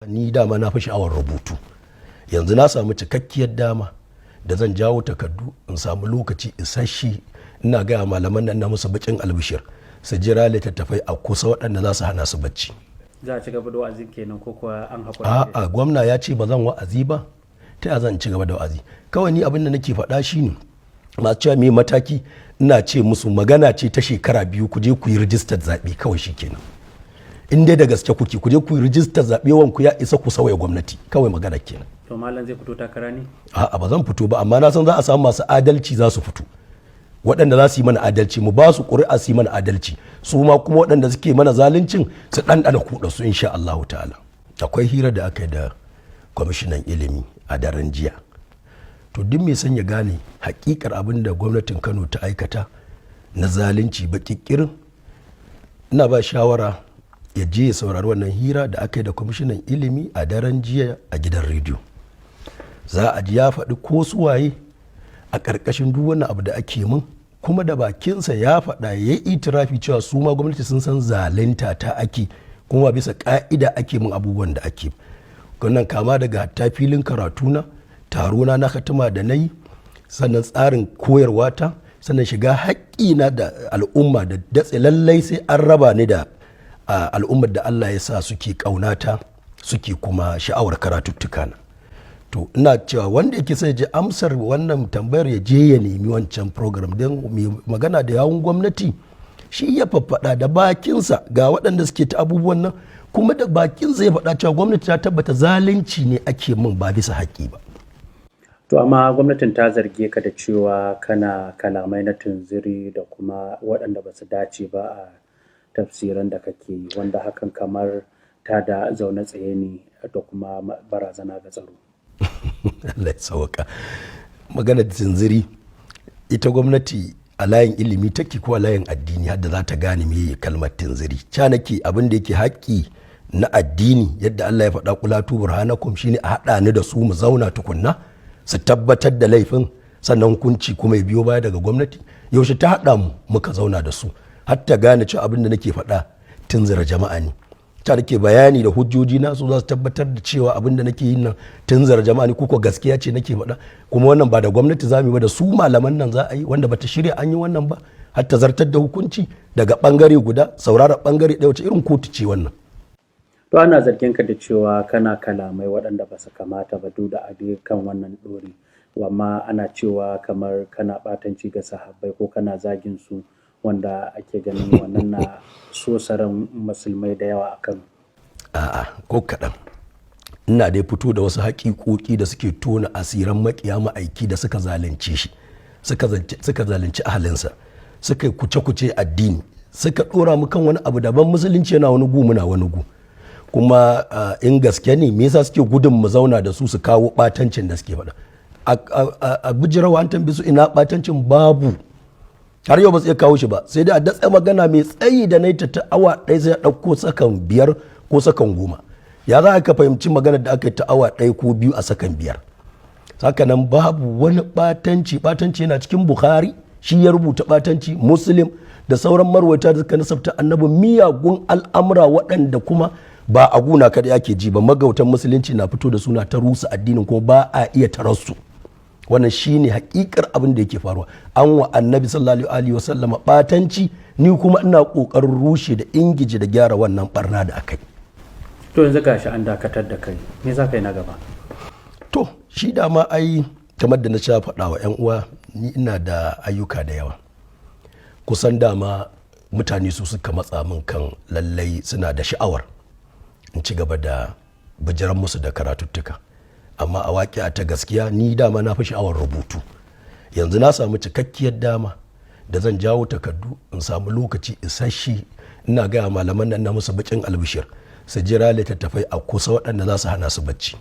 Ni dama na fi sha'awar rubutu. Yanzu na samu cikakkiyar dama da zan jawo takardu in samu lokaci isasshe ina gaya malaman nan na musu bakin albishir su jira littattafai a kusa waɗanda za su hana su bacci. Za a ci gaba da wa'azi kenan ko kuwa an haƙura? A'a, gwamna ya ce ba zan wa'azi ba, ta ya zan ci gaba da wa'azi? Kawai ni abin da nake faɗa shine masu cewa me mataki, ina ce musu magana ce ta shekara 2 ku je ku yi rijistar zaɓe kawai shikenan. In dai da gaske kuke ku je ku yi rijistar zaɓe wanku ya isa ku sauya gwamnati, kawai magana kenan. To malam zai fito takara ne? A'a, ba zan fito ba, amma na san za a samu masu adalci za su fito, waɗanda za su yi mana adalci, mu ba su ƙuri'a su yi mana adalci, su ma kuma waɗanda suke mana zaluncin su ɗanɗana kuɗa su insha Allah ta'ala. Akwai hira da aka yi da kwamishinan ilimi a daren jiya, to duk mai son ya gane hakikar abin da gwamnatin Kano ta aikata na zalunci baƙiƙirin, ina ba shawara ya je ya saurari wannan hira da aka yi da kwamishinan ilimi a daren jiya a gidan rediyo. Za a ji ya faɗi ko suwaye a ƙarƙashin duk wani abu da ake min, kuma da bakinsa ya faɗa ya yi itirafi cewa su ma gwamnati sun san zalunta ta ake, kuma bisa ƙa'ida ake min abubuwan da ake. Wannan kama daga hatta filin karatuna, tarona na hatima da na yi, sannan tsarin koyarwa ta, sannan shiga haƙƙina da al'umma da datse lallai sai an raba ni da al'ummar da Allah ya sa suke ƙaunata suke kuma sha'awar karatuttuka na. To ina cewa wanda yake sai ji amsar wannan tambayar ya je ya nemi wancan program, don mai magana da yawun gwamnati shi ya faffaɗa da bakinsa ga waɗanda suke ta abubuwan nan, kuma da bakinsa ya faɗa cewa gwamnati ta tabbata zalunci ne ake min ba bisa haƙƙi ba. To amma gwamnatin ta zarge ka da cewa kana kalamai na tunziri da kuma waɗanda ba su dace ba a tafsiran da kake yi, wanda hakan kamar ta da zaune tsaye ne da kuma barazana ga tsaro. Allah ya sauka. Maganar tunziri, ita gwamnati a layin ilimi take ko a layin addini hadda za ta gane me kalmar tunziri. Ca nake abin da yake haƙƙi na addini yadda Allah ya faɗa kulatu burhanakum shine a haɗa ni da su mu zauna tukunna su tabbatar da laifin, sannan hukunci kuma ya biyo baya daga gwamnati. Yaushe ta haɗa mu muka zauna da su hatta gane cewa abin da nake faɗa tunzira jama'a ne. Ta nake bayani da hujjoji na su za su tabbatar da cewa abin da nake yin nan tunzira jama'a ne, kuko gaskiya ce nake faɗa. Kuma wannan ba da gwamnati za mu yi ba, da su malaman nan za a yi, wanda bata shirya an yi wannan ba hatta zartar da hukunci daga bangare guda saurara bangare ɗaya. Wace irin kotu ce wannan? To ana zargin ka da cewa kana kalamai waɗanda ba su kamata ba duk da ade kan wannan ɗori, amma ana cewa kamar kana ɓatanci ga sahabbai ko kana zagin su, wanda ake ganin wannan na sosaran musulmai da yawa a Kano. A'a, ko kaɗan. Ina dai fito da wasu haƙiƙoƙi da suke tona asiran maƙiya ma'aiki da suka zalunce shi, suka zalunci ahalinsa, suka yi kuce-kuce addini, suka ɗora mu kan wani abu daban, musulunci yana wani gu muna wani gu. Kuma in gaske ne me yasa suke gudun mu zauna da su su kawo ɓatancin da suke faɗa? A bijirawa an tambaye su ina ɓatancin, babu. Har yau ba su iya kawo shi ba, sai dai a datse magana mai tsayi da naita ta awa ɗaya sai a ɗauko sakan 5 ko sakan 10. Ya za ka fahimci magana da aka yi ta awa 1 ko 2 a sakan 5? Saka nan babu wani ɓatanci. Ɓatanci yana cikin Bukhari, shi ya rubuta ɓatanci, Muslim da sauran marwata da suka nasabta annabi miyagun al'amura waɗanda kuma ba a guna kada ake ji ba. Magautan musulunci na fito da suna ta rusa addinin kuma ba a iya tararsu. Wannan shine hakikar abin da yake faruwa. An wa annabi sallallahu alaihi wasallama batanci, ni kuma ina kokarin rushe da ingiji da gyara wannan barna da aka yi. To yanzu gashi an dakatar da kai, me za ka yi na gaba? To shi dama ai kamar da na sha faɗa wa 'yan uwa, ni ina da ayyuka da yawa. Kusan dama mutane su suka matsa min kan lallai suna da sha'awar in ci gaba da bijiran musu da karatuttuka. Amma a waƙiya ta gaskiya ni dama na fi sha'awar rubutu. Yanzu na samu cikakkiyar dama da zan jawo takardu in samu lokaci isasshe ina gaya malaman nan na musu bakin albishir su jira littattafai a kusa waɗanda za su hana su bacci.